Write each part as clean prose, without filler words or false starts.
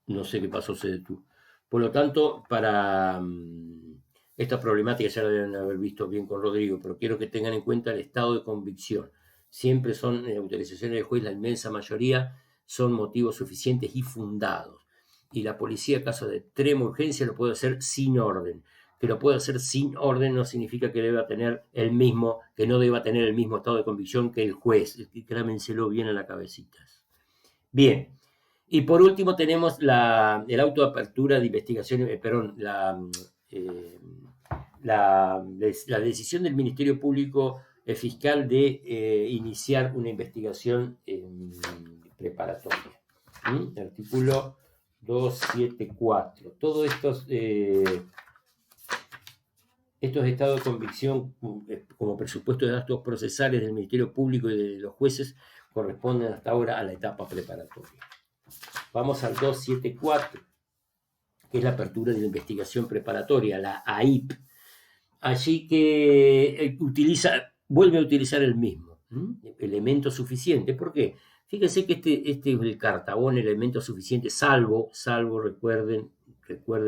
no sé qué pasó, se detuvo. Por lo tanto, para esta problemática ya la deben haber visto bien con Rodrigo, pero quiero que tengan en cuenta el estado de convicción. Siempre son, en autorizaciones del juez, la inmensa mayoría son motivos suficientes y fundados. Y la policía, en caso de extrema urgencia, lo puede hacer sin orden. Que lo puede hacer sin orden no significa que deba tener el mismo, que no deba tener el mismo estado de convicción que el juez. Clámenselo bien a la cabecita. Bien, y por último tenemos el auto de apertura de investigación, perdón, eh, la decisión del Ministerio Público Fiscal de iniciar una investigación preparatoria. Artículo 274. Todos estos estados de convicción, como presupuesto de actos procesales del Ministerio Público y de los jueces, corresponden hasta ahora a la etapa preparatoria. Vamos al 274, que es la apertura de la investigación preparatoria, la AIP. Allí que vuelve a utilizar el mismo, elemento suficiente. ¿Por qué? Fíjense que este es el cartabón, elemento suficiente, salvo, recuerden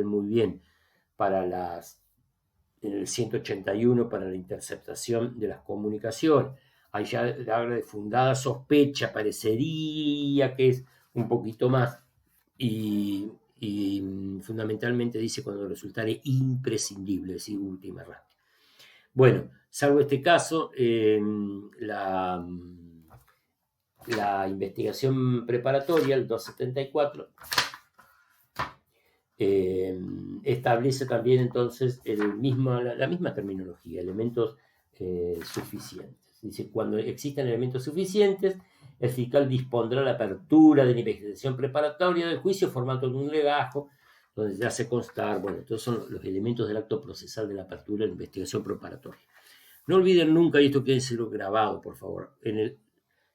muy bien, en el 181 para la interceptación de las comunicaciones. Ahí ya habla de fundada sospecha, parecería que es un poquito más, y fundamentalmente dice cuando resultare imprescindible, es decir, última ratio. Bueno, salvo este caso, la investigación preparatoria, el 274, establece también entonces la misma terminología, elementos suficientes. Dice, cuando existan elementos suficientes, el fiscal dispondrá la apertura de la investigación preparatoria del juicio, formato de un legajo, donde se hace constar, bueno, estos son los elementos del acto procesal de la apertura de la investigación preparatoria. No olviden nunca, y esto quédenselo grabado, por favor,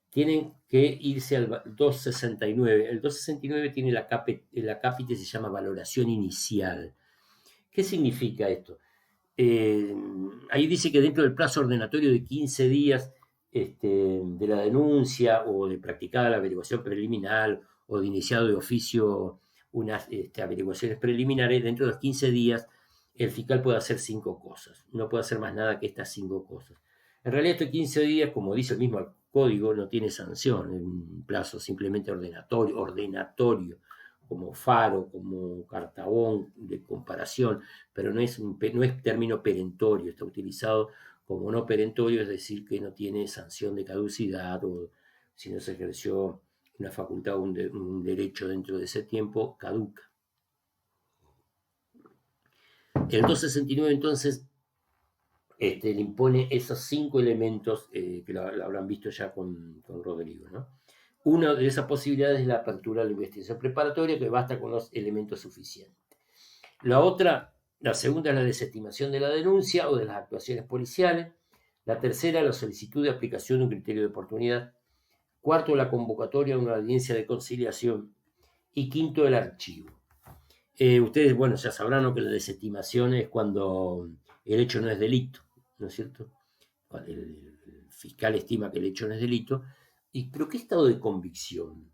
tienen que irse al 269. El 269 tiene la cápite, se llama valoración inicial. ¿Qué significa esto? Ahí dice que dentro del plazo ordenatorio de 15 días de la denuncia o de practicada la averiguación preliminar o de iniciado de oficio unas averiguaciones preliminares, dentro de los 15 días el fiscal puede hacer 5 cosas. No puede hacer más nada que estas 5 cosas. En realidad estos 15 días, como dice el mismo código, no tiene sanción, es un plazo simplemente ordenatorio, como faro, como cartabón de comparación, pero no es término perentorio, está utilizado como no perentorio, es decir, que no tiene sanción de caducidad, o si no se ejerció una facultad o un derecho dentro de ese tiempo, caduca. El 269 entonces le impone esos 5 elementos que lo habrán visto ya con Rodrigo, ¿no? Una de esas posibilidades es la apertura de la investigación preparatoria, que basta con los elementos suficientes. La segunda es la desestimación de la denuncia o de las actuaciones policiales. La tercera, la solicitud de aplicación de un criterio de oportunidad. Cuarto, la convocatoria de una audiencia de conciliación. Y quinto, el archivo. Ustedes, bueno, ya sabrán, ¿no?, que la desestimación es cuando el hecho no es delito, ¿no es cierto? Cuando el fiscal estima que el hecho no es delito. ¿Pero qué estado de convicción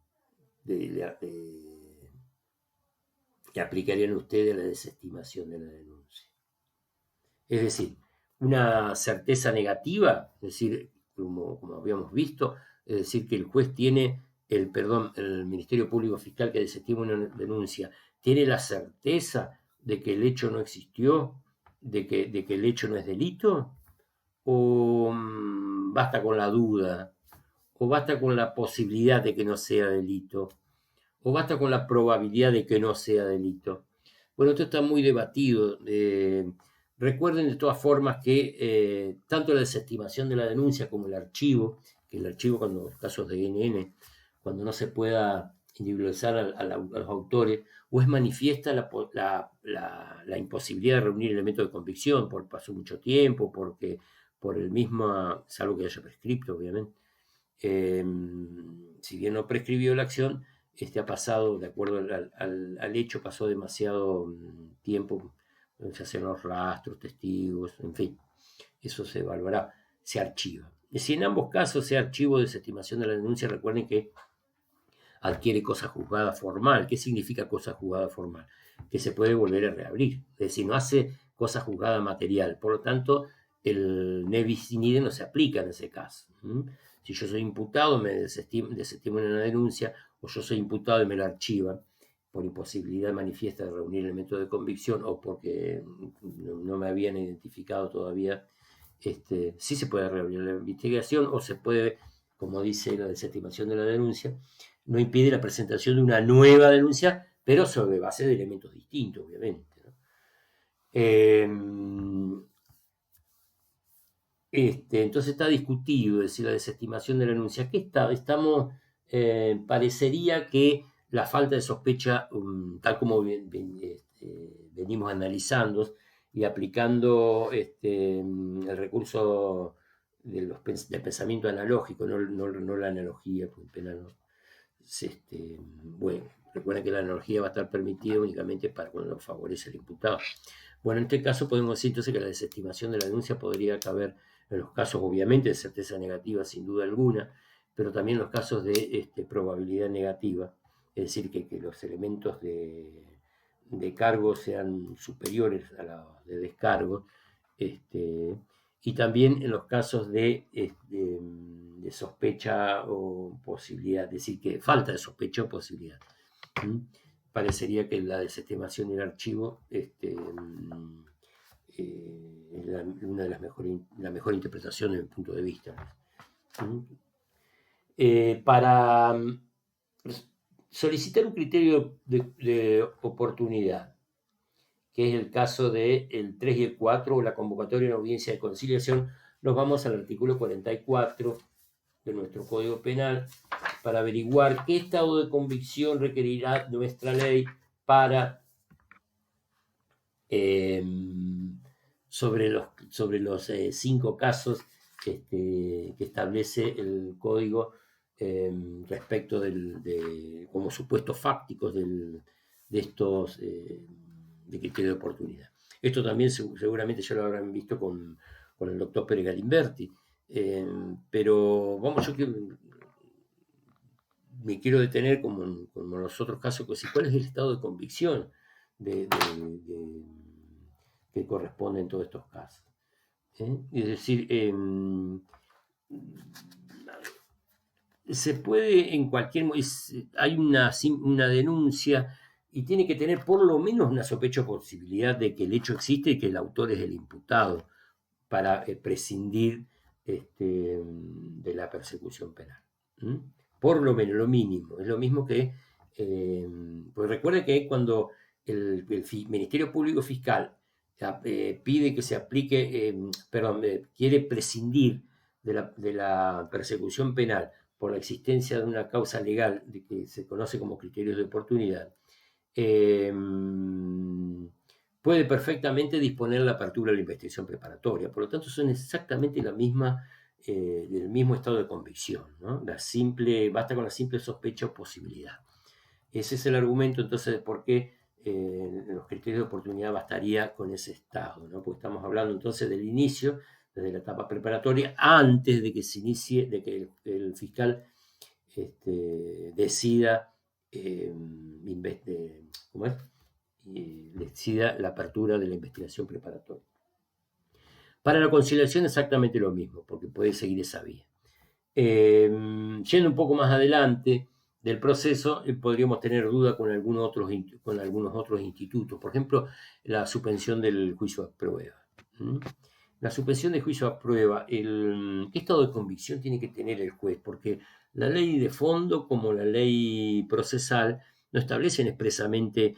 que aplicarían ustedes a la desestimación de la denuncia? Es decir, una certeza negativa, es decir, como habíamos visto, es decir, que el juez tiene, el Ministerio Público Fiscal que desestima una denuncia, tiene la certeza de que el hecho no existió, de que el hecho no es delito, o basta con la duda, o basta con la posibilidad de que no sea delito, o basta con la probabilidad de que no sea delito. Bueno, esto está muy debatido. Recuerden de todas formas que tanto la desestimación de la denuncia como el archivo, que el archivo cuando los casos de NN, cuando no se pueda individualizar a los autores, o es manifiesta la imposibilidad de reunir elementos de convicción, porque pasó mucho tiempo, porque por el mismo, salvo que haya prescripto, obviamente, si bien no prescribió la acción, ha pasado, de acuerdo al hecho, pasó demasiado tiempo, se hacen los rastros, testigos, en fin, eso se evaluará, se archiva. Si en ambos casos se archivo de desestimación de la denuncia, recuerden que adquiere cosa juzgada formal. ¿Qué significa cosa juzgada formal? Que se puede volver a reabrir, es decir, no hace cosa juzgada material. Por lo tanto, el ne bis in idem no se aplica en ese caso. Si yo soy imputado, me desestiman una denuncia, o yo soy imputado y me la archivan por imposibilidad manifiesta de reunir elementos de convicción o porque no me habían identificado todavía, sí se puede reabrir la investigación o se puede, como dice la desestimación de la denuncia, no impide la presentación de una nueva denuncia, pero sobre base de elementos distintos, obviamente, ¿no? Entonces está discutido, es decir, la desestimación de la denuncia. ¿Qué está? Parecería que la falta de sospecha, tal como venimos analizando y aplicando el recurso del pensamiento analógico, no la analogía, porque penal no. Bueno, recuerden que la analogía va a estar permitida únicamente para cuando favorece al imputado. Bueno, en este caso podemos decir entonces que la desestimación de la denuncia podría caber en los casos, obviamente, de certeza negativa, sin duda alguna, pero también en los casos de probabilidad negativa, es decir, que los elementos de cargo sean superiores a los de descargo, y también en los casos de sospecha o posibilidad, es decir, que falta de sospecha o posibilidad. Parecería que la desestimación del archivo es una de las la mejor interpretación desde mi punto de vista. Para solicitar un criterio de oportunidad, que es el caso del 3 y el 4, o la convocatoria de una audiencia de conciliación, nos vamos al artículo 44 de nuestro Código Penal para averiguar qué estado de convicción requerirá nuestra ley para sobre los 5 casos que establece el Código respecto como supuestos fácticos de estos de criterio de oportunidad. Esto también seguramente ya lo habrán visto con el doctor Pérez Galimberti, pero vamos, me quiero detener como en los otros casos, pues, ¿cuál es el estado de convicción que corresponde en todos estos casos? Es decir, se puede en cualquier hay una denuncia y tiene que tener por lo menos una sospecha o posibilidad de que el hecho existe y que el autor es el imputado para prescindir de la persecución penal. Por lo menos, lo mínimo. Es lo mismo que, pues recuerde que cuando el Ministerio Público Fiscal pide que se aplique, quiere prescindir de la persecución penal por la existencia de una causa legal de que se conoce como criterios de oportunidad, puede perfectamente disponer la apertura de la investigación preparatoria. Por lo tanto, son exactamente la misma, del mismo estado de convicción, ¿no? Basta con la simple sospecha o posibilidad. Ese es el argumento entonces de por qué los criterios de oportunidad bastaría con ese estado, ¿no? Porque estamos hablando entonces del inicio, desde la etapa preparatoria, antes de que se inicie, de que el fiscal decida, decida la apertura de la investigación preparatoria. Para la conciliación exactamente lo mismo, porque puede seguir esa vía. Yendo un poco más adelante del proceso, podríamos tener duda con algunos otros institutos. Por ejemplo, la suspensión del juicio a prueba. La suspensión del juicio a prueba, ¿qué estado de convicción tiene que tener el juez? Porque la ley de fondo, como la ley procesal, no establecen expresamente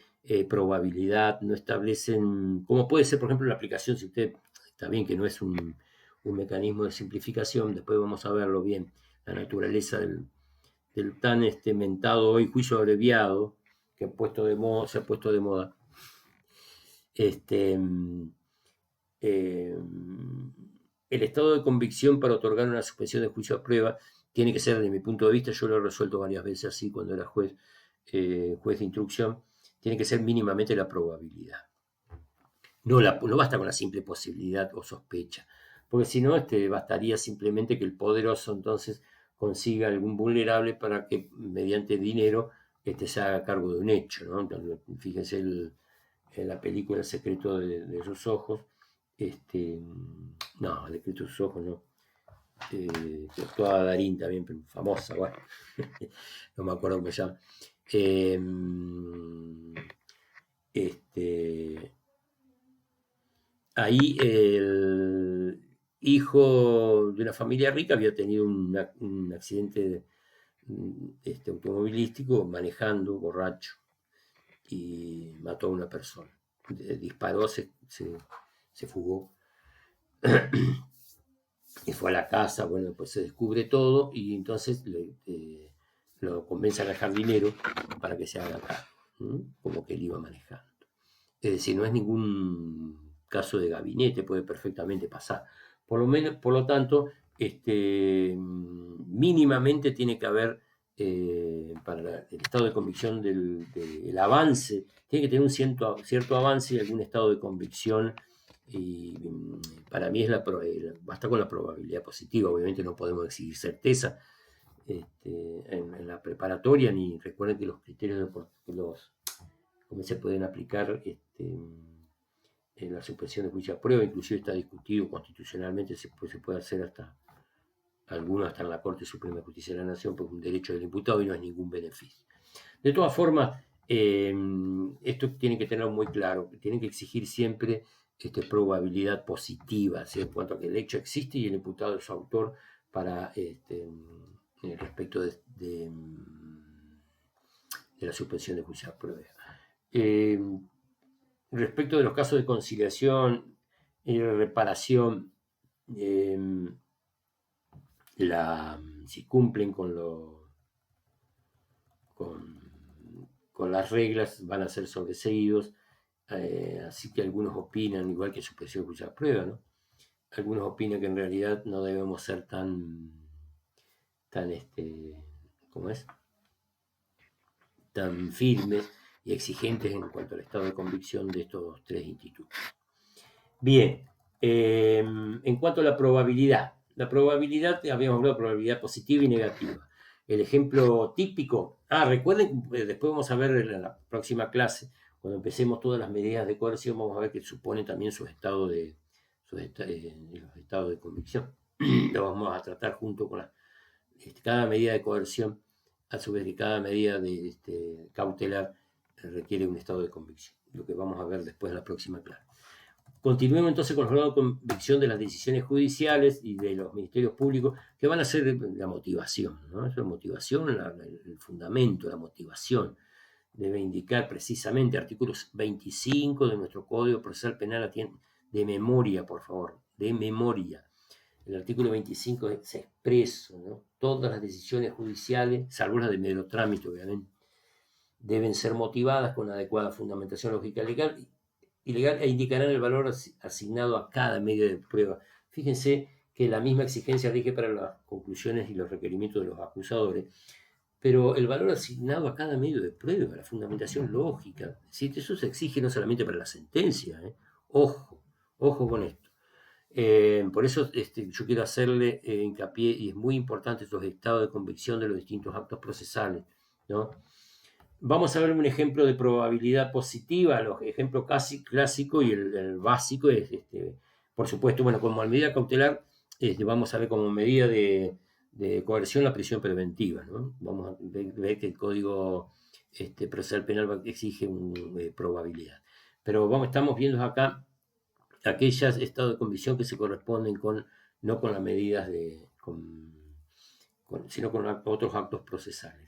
probabilidad, no establecen, como puede ser, por ejemplo, la aplicación, si usted, está bien que no es un mecanismo de simplificación, después vamos a verlo bien, la naturaleza del tan mentado hoy juicio abreviado que se ha puesto de moda. El estado de convicción para otorgar una suspensión de juicio a prueba tiene que ser, desde mi punto de vista, yo lo he resuelto varias veces así cuando era juez de instrucción, tiene que ser mínimamente la probabilidad. No basta con la simple posibilidad o sospecha, porque si no, bastaría simplemente que el poderoso entonces consiga algún vulnerable para que mediante dinero se haga cargo de un hecho, ¿no? Entonces, fíjense en la película El secreto de sus ojos, no, El secreto de sus ojos no, que actuaba Darín también, pero famosa, bueno, no me acuerdo cómo se llama. Ahí el hijo de una familia rica había tenido un accidente automovilístico manejando borracho y mató a una persona. Disparó, se fugó y fue a la casa. Bueno, pues se descubre todo y entonces lo convencen a dejar dinero para que se haga cargo, como que él iba manejando. Es decir, no es ningún caso de gabinete, puede perfectamente pasar. Por lo tanto, mínimamente tiene que haber, para el estado de convicción del avance, tiene que tener un cierto avance y algún estado de convicción. Y para mí basta con la probabilidad positiva. Obviamente no podemos exigir certeza en la preparatoria, ni recuerden que los criterios cómo se pueden aplicar en la suspensión de juicio a prueba, inclusive está discutido constitucionalmente, se puede hacer algunos hasta en la Corte Suprema de Justicia de la Nación, porque es un derecho del imputado y no es ningún beneficio. De todas formas, esto tienen que tenerlo muy claro, tienen que exigir siempre probabilidad positiva, ¿sí? En cuanto a que el hecho existe y el imputado es su autor para respecto de la suspensión de juicio a prueba. Respecto de los casos de conciliación y reparación, si cumplen con las reglas, van a ser sobreseídos, así que algunos opinan, igual que suspensión de juicio a prueba, ¿no? Algunos opinan que en realidad no debemos ser tan ¿cómo es? Tan firmes y exigentes en cuanto al estado de convicción de estos tres institutos. Bien, en cuanto a la probabilidad, habíamos hablado de probabilidad positiva y negativa. El ejemplo típico, recuerden, después vamos a ver en la próxima clase, cuando empecemos todas las medidas de coerción, vamos a ver que supone también los estados de convicción. Lo vamos a tratar junto con cada medida de coerción, a su vez que cada medida de cautelar requiere un estado de convicción, lo que vamos a ver después en la próxima clase. Continuemos entonces con el grado de convicción de las decisiones judiciales y de los ministerios públicos, que van a ser la motivación, ¿no? Es la motivación, el fundamento, la motivación. Debe indicar precisamente artículos 25 de nuestro Código Procesal Penal, de memoria, por favor, de memoria. El artículo 25 es expreso, ¿no? Todas las decisiones judiciales, salvo las de mero trámite, obviamente, deben ser motivadas con adecuada fundamentación lógica legal e indicarán el valor asignado a cada medio de prueba. Fíjense que la misma exigencia rige para las conclusiones y los requerimientos de los acusadores, pero el valor asignado a cada medio de prueba, la fundamentación lógica, ¿sí? Eso se exige no solamente para la sentencia, ojo con esto. Por eso yo quiero hacerle hincapié, y es muy importante estos estados de convicción de los distintos actos procesales, ¿no? Vamos a ver un ejemplo de probabilidad positiva. Los ejemplos casi clásico y el básico es, por supuesto, bueno, como medida cautelar, vamos a ver como medida de coerción la prisión preventiva, ¿no? Vamos a ver que el Código Procesal Penal exige una probabilidad. Pero estamos viendo acá aquellos estados de convicción que se corresponden no con las medidas sino con otros actos procesales.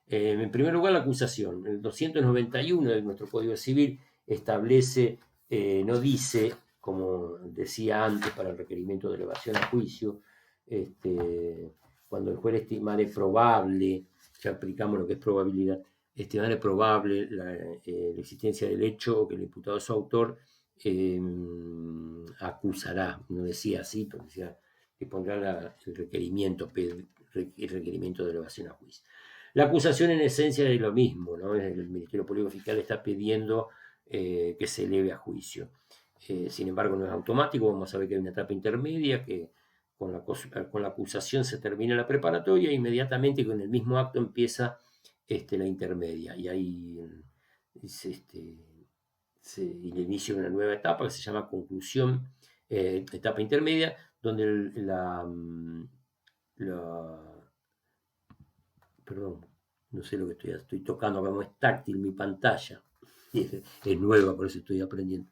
En primer lugar, la acusación. El 291 de nuestro Código Civil establece, no dice, como decía antes para el requerimiento de elevación a juicio, cuando el juez estimare probable, ya aplicamos lo que es probabilidad, estimare probable la existencia del hecho o que el imputado es su autor, acusará. No decía así, pero decía que pondrá el requerimiento de elevación a juicio. La acusación en esencia es lo mismo, ¿no? El Ministerio Público Fiscal está pidiendo que se eleve a juicio. Sin embargo, no es automático, vamos a ver que hay una etapa intermedia que con la acusación se termina la preparatoria, inmediatamente con el mismo acto empieza la intermedia, y ahí se inicia una nueva etapa que se llama conclusión, etapa intermedia, donde perdón, no sé lo que estoy tocando, como es táctil mi pantalla, es nueva, por eso estoy aprendiendo.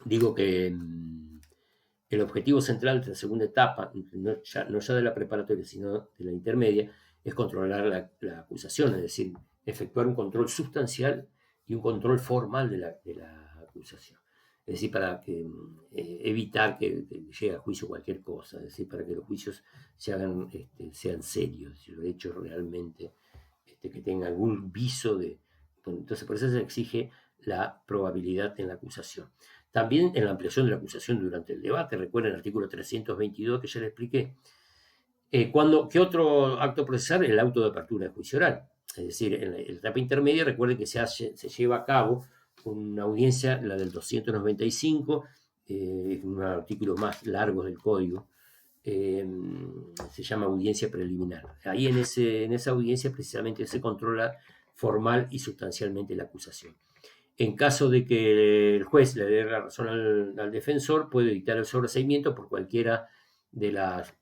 Digo que el objetivo central de la segunda etapa, no ya de la preparatoria, sino de la intermedia, es controlar la acusación, es decir, efectuar un control sustancial y un control formal de la acusación. Es decir, para evitar que llegue a juicio cualquier cosa, es decir, para que los juicios sean serios, los hechos realmente que tengan algún viso de... Entonces, por eso se exige la probabilidad en la acusación. También en la ampliación de la acusación durante el debate, recuerden el artículo 322 que ya le expliqué. ¿Qué otro acto procesal? El auto de apertura de juicio oral. Es decir, en la etapa intermedia, recuerden que se lleva a cabo una audiencia, la del 295, uno de los artículos más largos del código, se llama audiencia preliminar. Ahí en esa audiencia precisamente se controla formal y sustancialmente la acusación. En caso de que el juez le dé la razón al defensor, puede dictar el sobreseimiento por cualquiera de las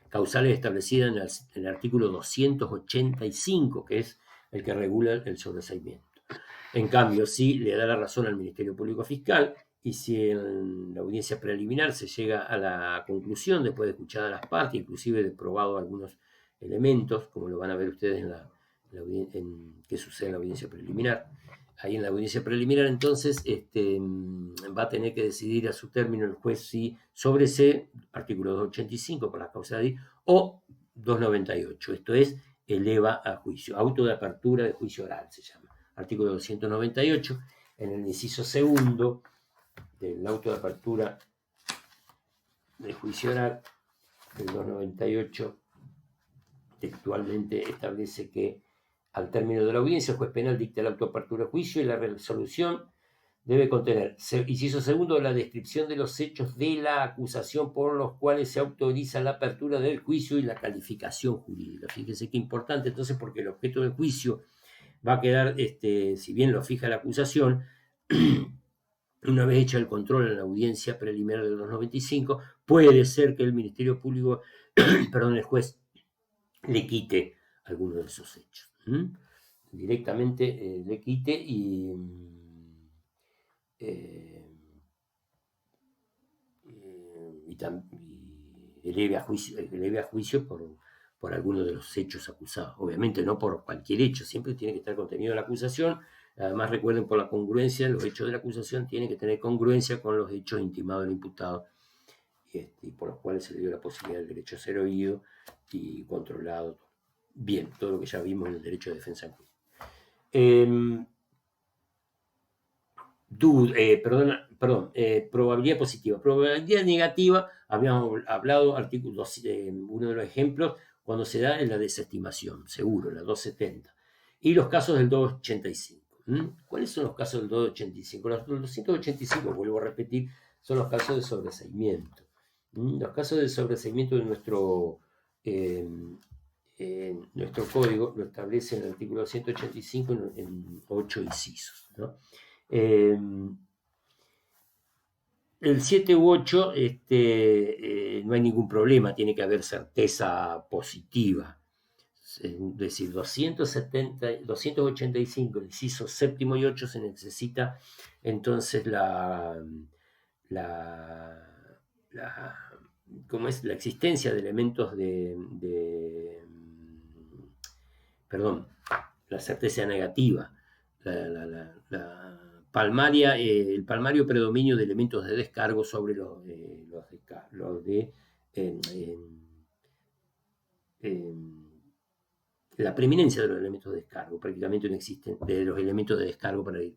causales establecidas en el artículo 285, que es el que regula el sobreseimiento. En cambio, si le da la razón al Ministerio Público Fiscal, y si en la audiencia preliminar se llega a la conclusión, después de escuchar a las partes, inclusive de probado algunos elementos, como lo van a ver ustedes en qué sucede en la audiencia preliminar. Ahí en la audiencia preliminar, entonces, va a tener que decidir a su término el juez si sobresee, artículo 285 por la causa de o 298, esto es, eleva a juicio, auto de apertura de juicio oral se llama, artículo 298, en el inciso segundo del auto de apertura de juicio oral, el 298 textualmente establece que al término de la audiencia, el juez penal dicta el auto de apertura de juicio y la resolución debe contener, inciso segundo, la descripción de los hechos de la acusación por los cuales se autoriza la apertura del juicio y la calificación jurídica. Fíjense qué importante, entonces, porque el objeto del juicio va a quedar, si bien lo fija la acusación, una vez hecho el control en la audiencia preliminar del 295, puede ser que el Ministerio Público, perdón, el juez, le quite alguno de esos hechos. Directamente le quite y eleve a juicio por alguno de los hechos acusados. Obviamente no por cualquier hecho, siempre tiene que estar contenido en la acusación. Además, recuerden, por la congruencia, los hechos de la acusación tienen que tener congruencia con los hechos intimados del imputado, y por los cuales se le dio la posibilidad del derecho a ser oído y controlado. Bien, todo lo que ya vimos en el derecho de defensa en juicio. Probabilidad positiva. Probabilidad negativa, habíamos hablado, uno de los ejemplos, cuando se da en la desestimación, seguro, la 270. Y los casos del 285. ¿Cuáles son los casos del 285? Los 285, vuelvo a repetir, son los casos de sobreseimiento. Los casos de sobreseimiento de nuestro código lo establece en el artículo 185 en 8 incisos, ¿no? El 7 u 8 no hay ningún problema, tiene que haber certeza positiva. Es decir, 285, el inciso séptimo y 8, se necesita entonces ¿cómo es? La existencia de elementos la certeza negativa, palmaria, el palmario predominio de elementos de descargo sobre la preeminencia de los elementos de descargo. Prácticamente no existen de los elementos de descargo tiene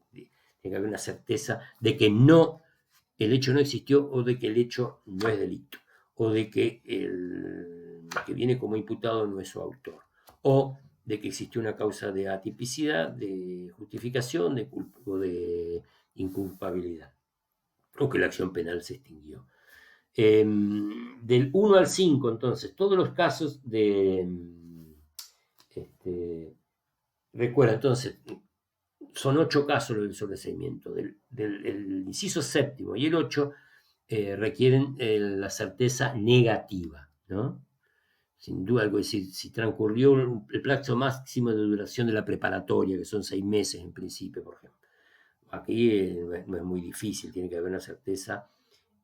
que haber una certeza de que el hecho no existió, o de que el hecho no es delito, o de que el que viene como imputado no es su autor, o de que existió una causa de atipicidad, de justificación o de inculpabilidad. o que la acción penal se extinguió. Del 1 al 5, entonces, todos los casos de... recuerda, entonces, son 8 casos los del sobreseimiento. El inciso séptimo y el 8 requieren la certeza negativa, ¿no? Sin duda, algo decir, si transcurrió el plazo máximo de duración de la preparatoria, que son 6 meses en principio, por ejemplo. Aquí no es muy difícil, tiene que haber una certeza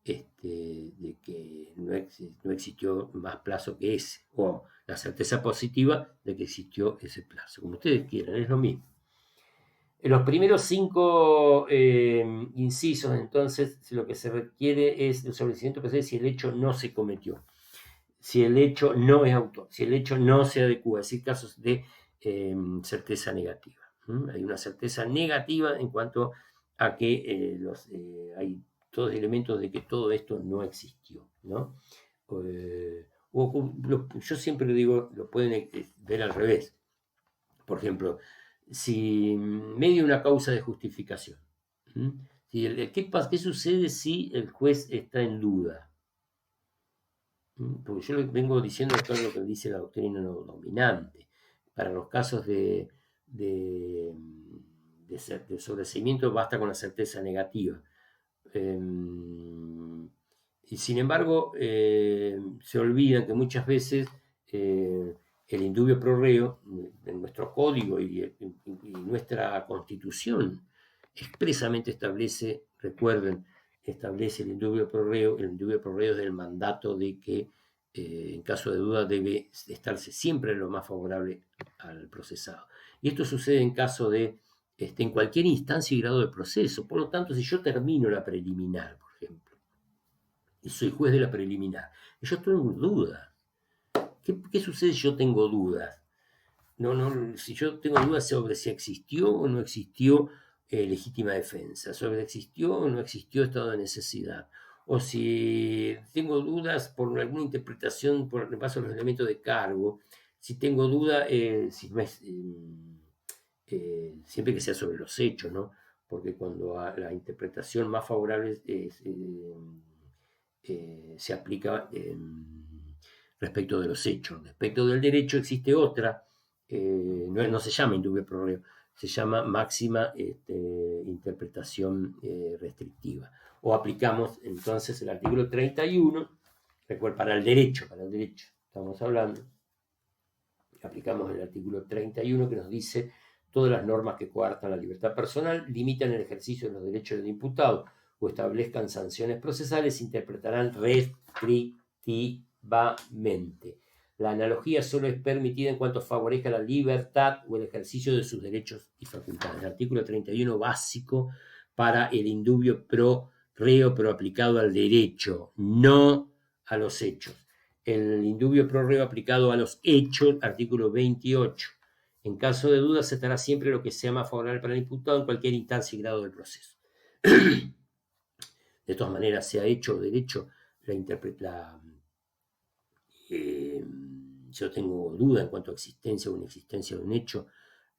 de que no existió más plazo que ese, o la certeza positiva de que existió ese plazo, como ustedes quieran, es lo mismo. En los primeros 5 incisos, entonces, lo que se requiere es el sobreseimiento procesal si el hecho no se cometió, si el hecho no es autor, si el hecho no se adecua, es decir, casos de certeza negativa. Hay una certeza negativa en cuanto a que hay todos elementos de que todo esto no existió, ¿no? Yo siempre digo, lo pueden ver al revés. Por ejemplo, si medio una causa de justificación, si ¿qué sucede si el juez está en duda? Porque yo vengo diciendo todo lo que dice la doctrina no dominante. Para los casos de sobreseimiento basta con la certeza negativa. Y sin embargo, se olvida que muchas veces el indubio pro reo, en nuestro código y nuestra constitución, expresamente establece, recuerden, establece el indubio pro reo. El indubio pro reo es del mandato de que en caso de duda debe estarse siempre en lo más favorable al procesado. Y esto sucede en caso de en cualquier instancia y grado de proceso. Por lo tanto, si yo termino la preliminar, por ejemplo, y soy juez de la preliminar, y yo tengo dudas, ¿qué sucede si yo tengo dudas? Si yo tengo dudas sobre si existió o no existió legítima defensa, sobre si existió o no existió estado de necesidad, o si tengo dudas por alguna interpretación, por el paso de los elementos de cargo, si tengo duda, si no es... siempre que sea sobre los hechos, ¿no? Porque cuando la interpretación más favorable se aplica respecto de los hechos. Respecto del derecho existe otra, no se llama indubio pro reo, se llama máxima interpretación restrictiva. O aplicamos entonces el artículo 31, recuerda, para el derecho, estamos hablando, aplicamos el artículo 31 que nos dice: todas las normas que coartan la libertad personal, limitan el ejercicio de los derechos del imputado o establezcan sanciones procesales, se interpretarán restrictivamente. La analogía solo es permitida en cuanto favorezca la libertad o el ejercicio de sus derechos y facultades. El artículo 31 básico para el indubio pro reo, pero aplicado al derecho, no a los hechos. El indubio pro reo aplicado a los hechos, artículo 28. En caso de duda, se estará siempre lo que sea más favorable para el imputado en cualquier instancia y grado del proceso. De todas maneras, sea hecho o derecho, yo tengo duda en cuanto a existencia o inexistencia de un hecho.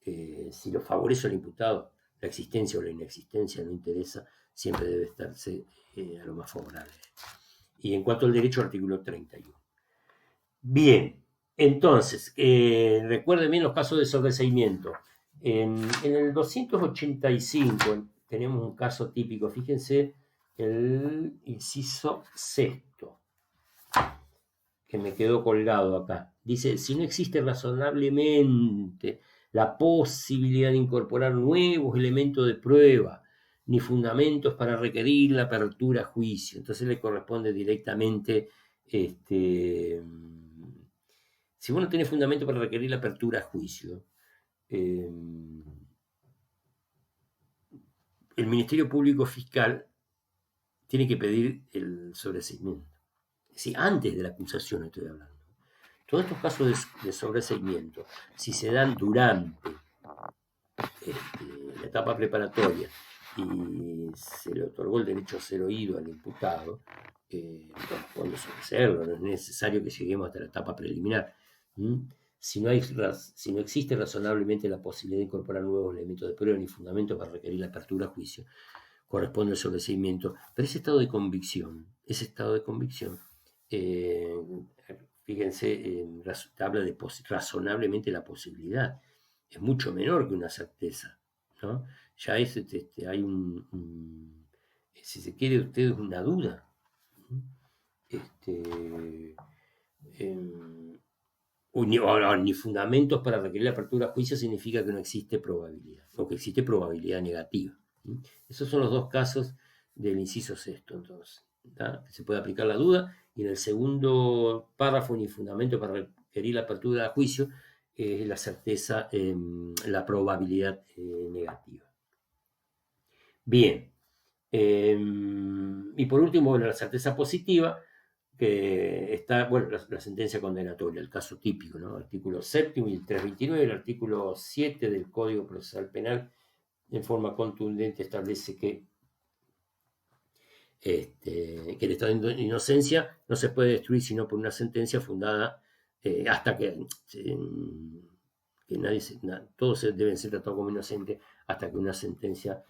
Si lo favorece al imputado, la existencia o la inexistencia no interesa, siempre debe estarse a lo más favorable. Y en cuanto al derecho, artículo 31. Bien, entonces, recuerden bien los casos de sobreseimiento. En el 285 tenemos un caso típico, fíjense el inciso sexto, que me quedó colgado acá. Dice: si no existe razonablemente la posibilidad de incorporar nuevos elementos de prueba, ni fundamentos para requerir la apertura a juicio. Entonces le corresponde directamente, si vos no tenés fundamento para requerir la apertura a juicio, el Ministerio Público Fiscal tiene que pedir el sobreseimiento. Es decir, antes de la acusación estoy hablando. Todos estos casos de sobreseimiento, si se dan durante la etapa preparatoria y se le otorgó el derecho a ser oído al imputado, corresponde sobreseerlo, no es necesario que lleguemos hasta la etapa preliminar. Si no existe razonablemente la posibilidad de incorporar nuevos elementos de prueba ni fundamentos para requerir la apertura a juicio, corresponde al sobreseimiento. Pero ese estado de convicción, eh, fíjense, habla de razonablemente la posibilidad. Es mucho menor que una certeza, ¿no? Ya es, hay si se quiere usted, una duda. Ni fundamentos para requerir la apertura a juicio significa que no existe probabilidad, o que existe probabilidad negativa. Esos son los dos casos del inciso sexto, entonces. Se puede aplicar la duda, y en el segundo párrafo, ni fundamento para requerir la apertura a juicio, la certeza, la probabilidad negativa. Bien. Y por último, bueno, la certeza positiva, que está, bueno, la sentencia condenatoria, el caso típico, ¿no? Artículo 7º y el 329, el artículo 7 del Código Procesal Penal, en forma contundente establece que el estado de inocencia no se puede destruir sino por una sentencia fundada hasta que todos deben ser tratados como inocentes hasta que una sentencia,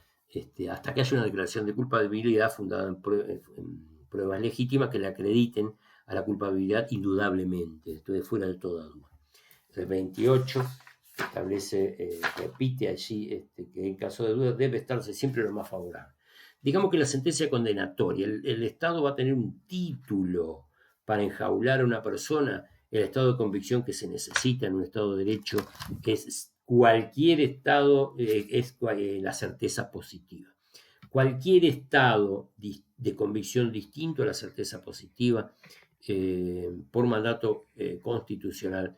hasta que haya una declaración de culpabilidad fundada en pruebas legítimas que le acrediten a la culpabilidad indudablemente, esto de fuera de toda duda. El 28 establece, repite allí, que en caso de duda debe estarse siempre lo más favorable. Digamos que la sentencia condenatoria, el Estado va a tener un título para enjaular a una persona. El estado de convicción que se necesita en un Estado de Derecho es cualquier estado, la certeza positiva. Cualquier estado de convicción distinto a la certeza positiva, por mandato constitucional,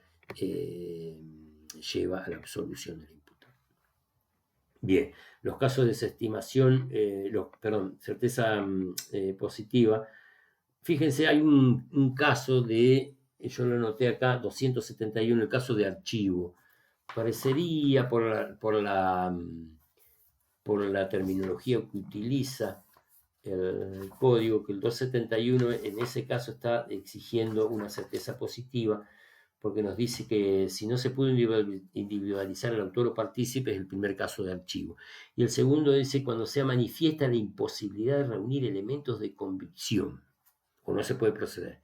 lleva a la absolución del imputado. Bien, los casos de desestimación, certeza positiva. Fíjense, hay un caso de, yo lo anoté acá, 271, el caso de archivo. Parecería por la terminología que utiliza el código, que el 271 en ese caso está exigiendo una certeza positiva, porque nos dice que si no se pudo individualizar el autor o partícipe, es el primer caso de archivo. Y el segundo dice cuando sea manifiesta la imposibilidad de reunir elementos de convicción, o no se puede proceder.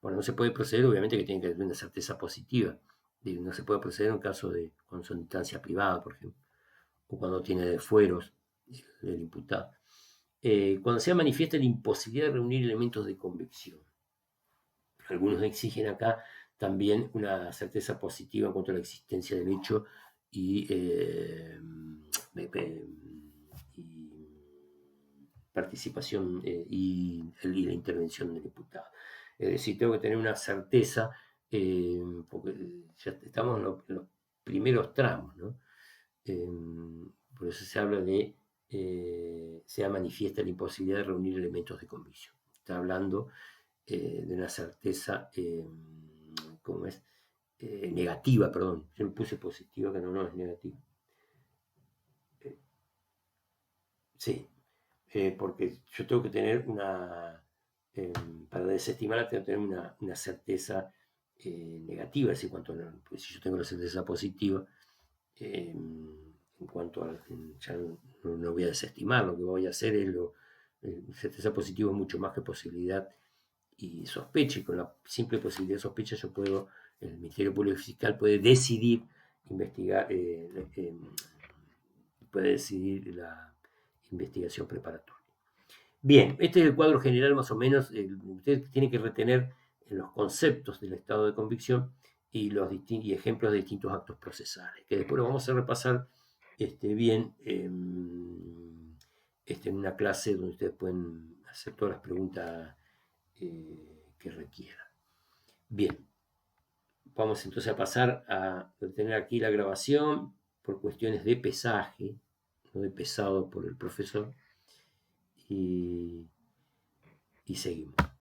Bueno, no se puede proceder, obviamente que tiene que haber una certeza positiva. No se puede proceder en un caso de cuando son instancia privada, por ejemplo, o cuando tiene defueros el imputado. Cuando sea manifiesta la imposibilidad de reunir elementos de convicción. Algunos exigen acá también una certeza positiva en cuanto a la existencia del hecho y participación y la intervención del imputado. Es decir, tengo que tener una certeza, porque ya estamos en los primeros tramos, ¿no? Por eso se habla de, sea manifiesta la imposibilidad de reunir elementos de convicción. Está hablando de una certeza, ¿cómo es? Negativa, perdón. Yo le puse positiva, que no es negativa. Sí, porque yo tengo que tener para desestimarla tengo que tener una certeza negativa, es decir, pues si yo tengo la certeza positiva, en cuanto a, ya no voy a desestimar, lo que voy a hacer es certeza positiva es mucho más que posibilidad y sospecha, y con la simple posibilidad de sospecha el Ministerio Público Fiscal puede decidir investigar, puede decidir la investigación preparatoria. Bien, este es el cuadro general más o menos. Usted tiene que retener los conceptos del estado de convicción y ejemplos de distintos actos procesales, que después lo vamos a repasar bien en una clase donde ustedes pueden hacer todas las preguntas que requieran. Bien, vamos entonces a pasar a detener aquí la grabación por cuestiones de pesaje, no de pesado por el profesor, y seguimos.